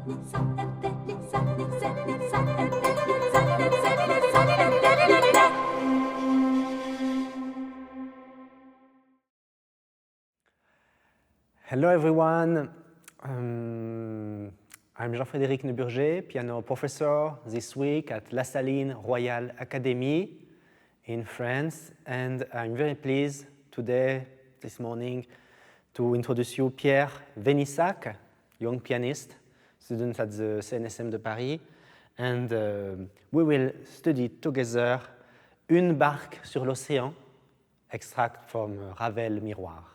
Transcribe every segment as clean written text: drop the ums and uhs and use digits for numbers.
Hello everyone, I'm Jean-Frédéric Neuburger, piano professor this week at La Saline Royale Academy in France, and I'm very pleased today, this morning, to introduce you Pierre Venissac, young pianist, student at the CNSM de Paris, and we will study together Une barque sur l'océan, extract from Ravel Miroirs.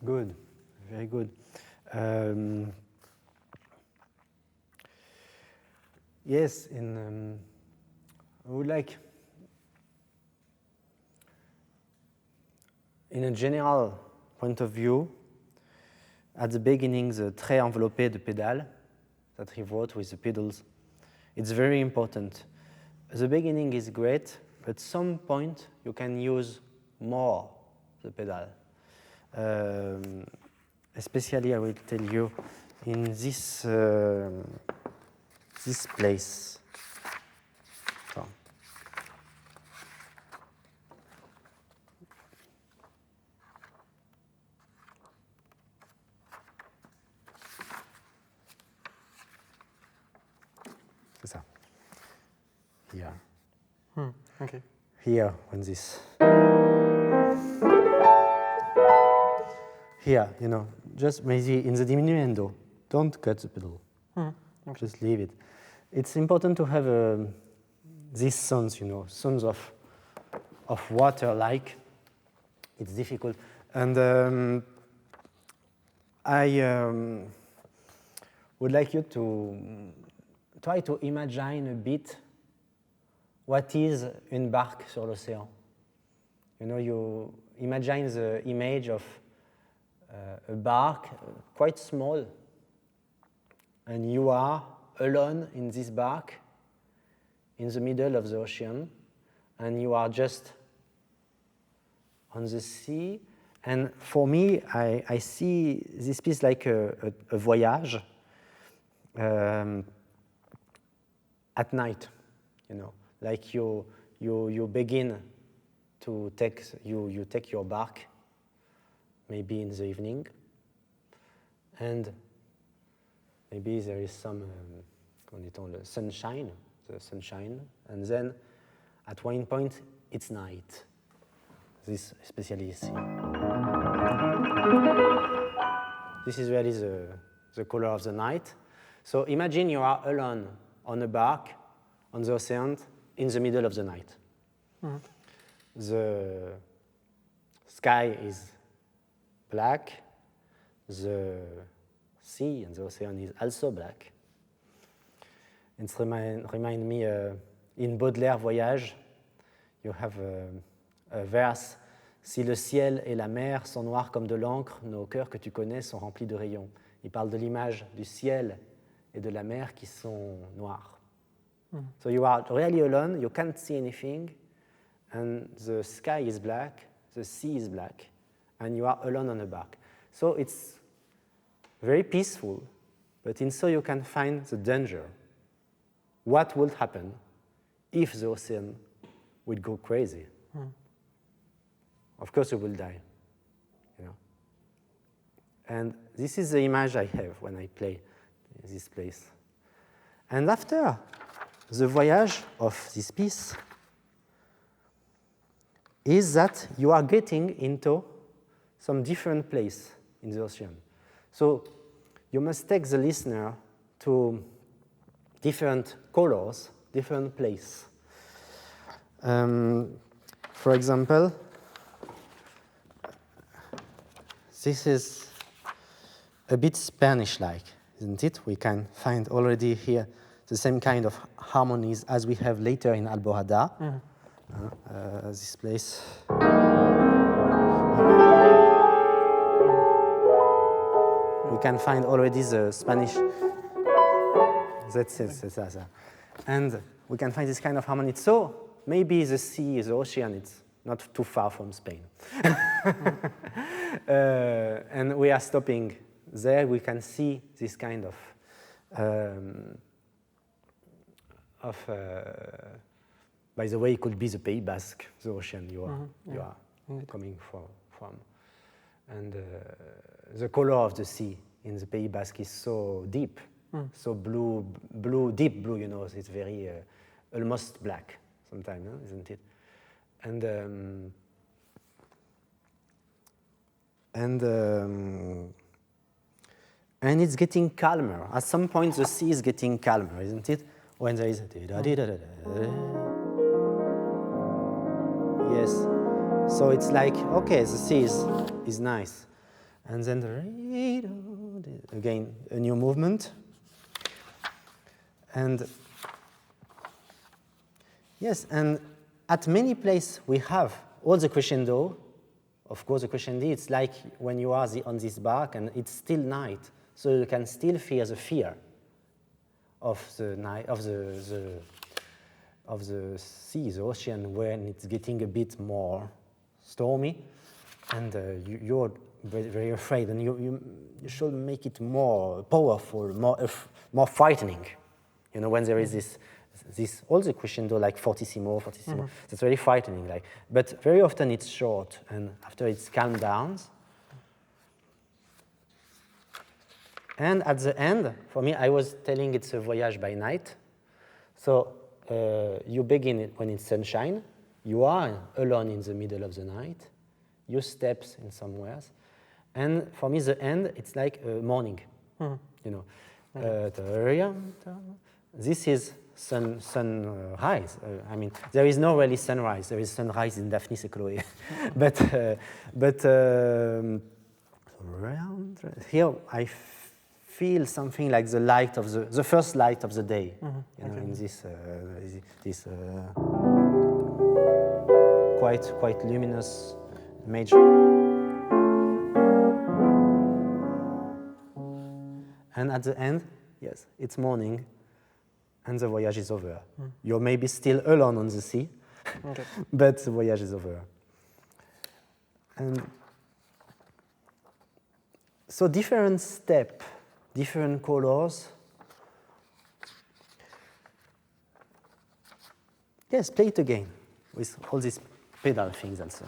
Good, very good. Yes, I would like, in a general point of view, at the beginning, the trait enveloppé de pédale that he wrote with the pedals, it's very important. The beginning is great, but at some point you can use more the pedal. Especially, I will tell you, in this this place. So. C'est ça. Here. Okay. Here, on this. Here, you know, just maybe in the diminuendo, don't cut the pedal. Okay. Just leave it. It's important to have these sounds, you know, sounds of water, like. It's difficult. And I would like you to try to imagine a bit what is une barque sur l'océan. You know, you imagine the image of a barque, quite small, and you are alone in this barque in the middle of the ocean, and you are just on the sea. And for me, I see this piece like a voyage at night, you know, like you begin to take, you take your barque maybe in the evening, and maybe there is some sunshine, and then at one point it's night. This especially ici. This is really the color of the night. So imagine you are alone on a barque on the ocean in the middle of the night. The sky is black, the sea and the ocean is also black. It reminds me, in Baudelaire Voyage, you have a verse, si le ciel et la mer sont noirs comme de l'encre, nos cœurs que tu connais sont remplis de rayons. Il parle de l'image du ciel et de la mer qui sont noirs. So you are really alone, you can't see anything, and the sky is black, the sea is black, and you are alone on a barque. So it's very peaceful, but in so you can find the danger. What would happen if the ocean would go crazy? Of course you will die, you know. And this is the image I have when I play this place. And after the voyage of this piece is that you are getting into some different place in the ocean. So you must take the listener to different colors, different place. For example, this is a bit Spanish-like, isn't it? We can find already here the same kind of harmonies as we have later in Alborada. This place. We can find already the Spanish. That's it. And we can find this kind of harmony. So maybe the sea, the ocean, it's not too far from Spain. And we are stopping there. We can see this kind of by the way, it could be the Pays Basque, the ocean you are coming from. And the color of the sea in the Pays Basque is so deep, so blue, deep blue, you know, it's very almost black sometimes, isn't it? And it's getting calmer. At some point, the sea is getting calmer, isn't it? When there is yes. So it's like, okay, the sea is nice. And then again, a new movement. And yes, and at many places we have all the crescendo. Of course, the crescendo, it's like when you are on this barque and it's still night, so you can still feel the fear of the night, of the sea, the ocean, when it's getting a bit more stormy, and you're very, very afraid, and you should make it more powerful, more frightening. You know, when there is this all the crescendo, like fortissimo, that's very frightening. Like, but very often it's short, and after it's calmed down. And at the end, for me, I was telling it's a voyage by night. So you begin it when it's sunshine. You are alone in the middle of the night. You steps in somewhere. And for me, the end, it's like morning. You know, this is sunrise. I mean, there is no really sunrise. There is sunrise in Daphne Chloe. but here I feel something like the light of the first light of the day. You know, in this quite luminous major. And at the end, yes, it's morning, and the voyage is over. You're maybe still alone on the sea, but the voyage is over. And so different steps, different colors. Yes, play it again with all these pedal things also.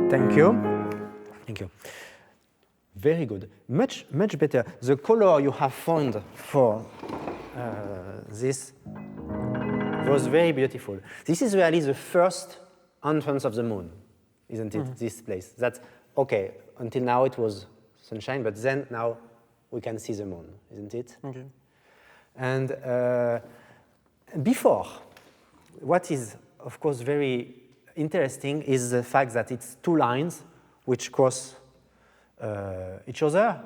Thank you. Thank you. Very good. Much better. The color you have found for this was very beautiful. This is really the first entrance of the moon, isn't it? This place. That's okay. Until now it was sunshine, but then now we can see the moon, isn't it? Okay. And before, what is, of course, very interesting is the fact that it's two lines which cross each other.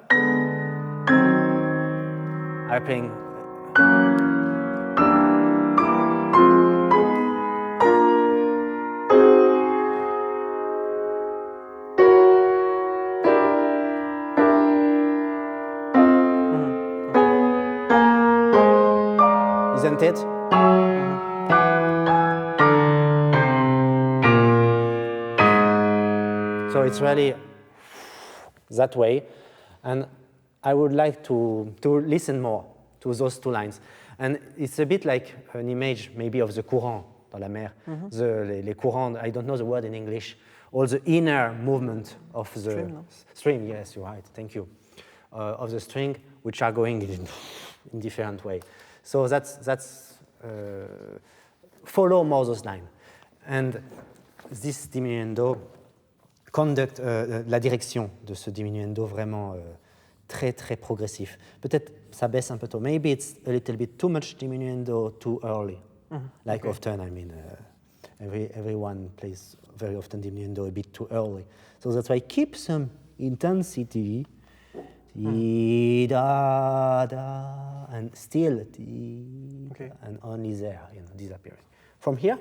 I'm playing. Isn't it? So it's really that way, and I would like to listen more to those two lines. And it's a bit like an image maybe of the courant dans la mer. Les courants, I don't know the word in English, all the inner movement of the Stream, no? string, yes, you're right, thank you, of the string, which are going in different way. So that's follow more those lines. And this diminuendo conduct, la direction de ce diminuendo vraiment très très progressif. Peut-être ça baisse un peu tôt. Maybe it's a little bit too much diminuendo too early. Like often, I mean, everyone plays very often diminuendo a bit too early. So that's why keep some intensity. Ti, da, da, and still ti, and only there, disappearing. From here.